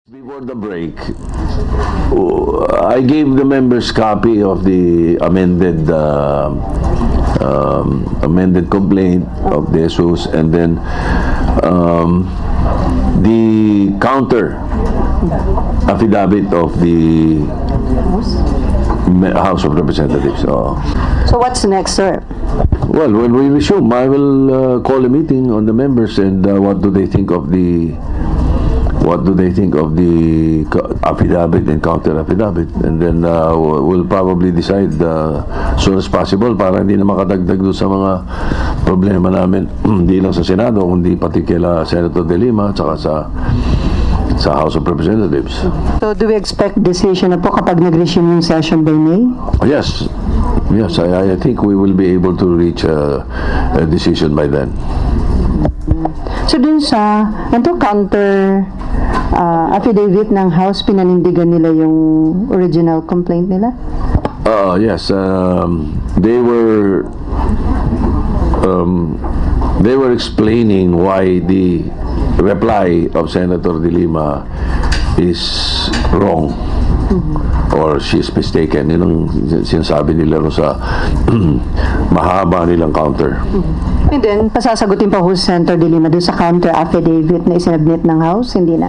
Before the break, I gave the members copy of the amended complaint of the Jesus, and then the counter affidavit of the House of Representatives. So what's next, sir? Well, when we resume, I will call a meeting on the members and what do they think of the affidavit and counter affidavit, and then we'll probably decide as soon as possible para hindi na makadagdag doon sa mga problema namin hindi lang sa Senado kundi pati kila Senator De Lima at saka sa House of Representatives. So do we expect decision na po kapag nag-resume yung session by May? Yes, I think we will be able to reach a decision by then. So dun sa counter affidavit ng House, pinanindigan nila yung original complaint nila? Yes, they were explaining why the reply of Senator De Lima is wrong or she's mistaken. Yun ang sinasabi nila sa mahaba nilang counter. And then, pasasagutin pa ho si Senator De Lima doon sa counter affidavit na isinabit ng House? Hindi na?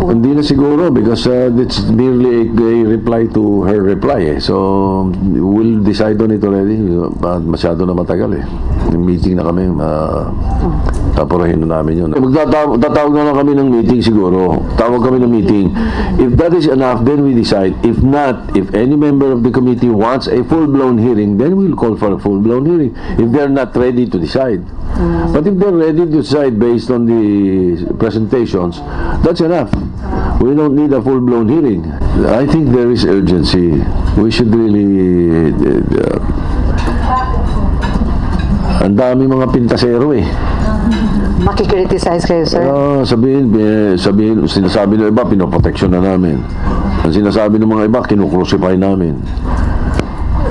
Hindi na siguro because it's merely a reply to her reply. So, we'll decide on it already. Masyado na matagal eh. Meeting na kami. Tapurahin na namin yun. Tatawag na lang kami ng meeting siguro. Tawag kami ng meeting. If that is enough, then we decide. If not, if any member of the committee wants a full-blown hearing, then we'll call for a full-blown hearing. If they're not ready to decide. But if they're ready to decide based on the presentations, that's enough. We don't need a full-blown hearing. I think there is urgency. We should really... ang dami mga pintasero eh. Makikriticize kayo, sir? Sinasabi ng iba, pinoproteksyon na namin. Ang sinasabi ng mga iba, kinukrucify namin.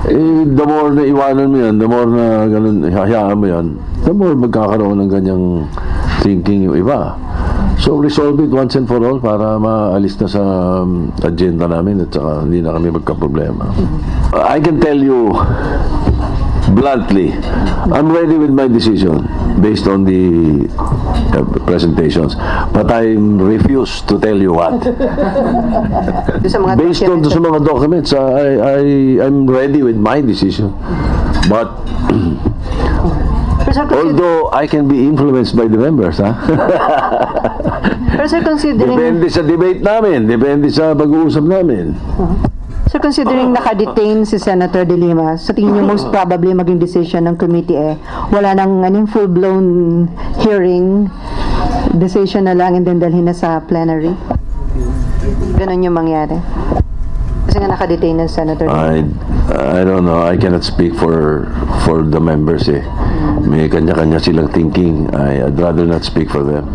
The more na iwanan mo yan, the more na ganun, hayaan mo yan, the more magkakaroon ng ganyang thinking yung iba. So, resolve it once and for all para maalis na sa agenda namin at saka hindi na kami magkaproblema. I can tell you bluntly, I'm ready with my decision based on the presentations, but I refuse to tell you what. Based on sa mga documents, I'm ready with my decision, but although I can be influenced by the members, Pero sir, considering... Depende sa debate namin, depende sa pag-uusap namin. So considering naka-detain si Senator De Lima, sa tingin niyo most probably maging decision ng committee wala nang full-blown hearing, decision na lang and then dalhin na sa plenary? Ganun yung mangyari? Kasi nga naka-detain ng Senator De Lima. I don't know. I cannot speak for the members eh. May kanya-kanya silang thinking. I'd rather not speak for them.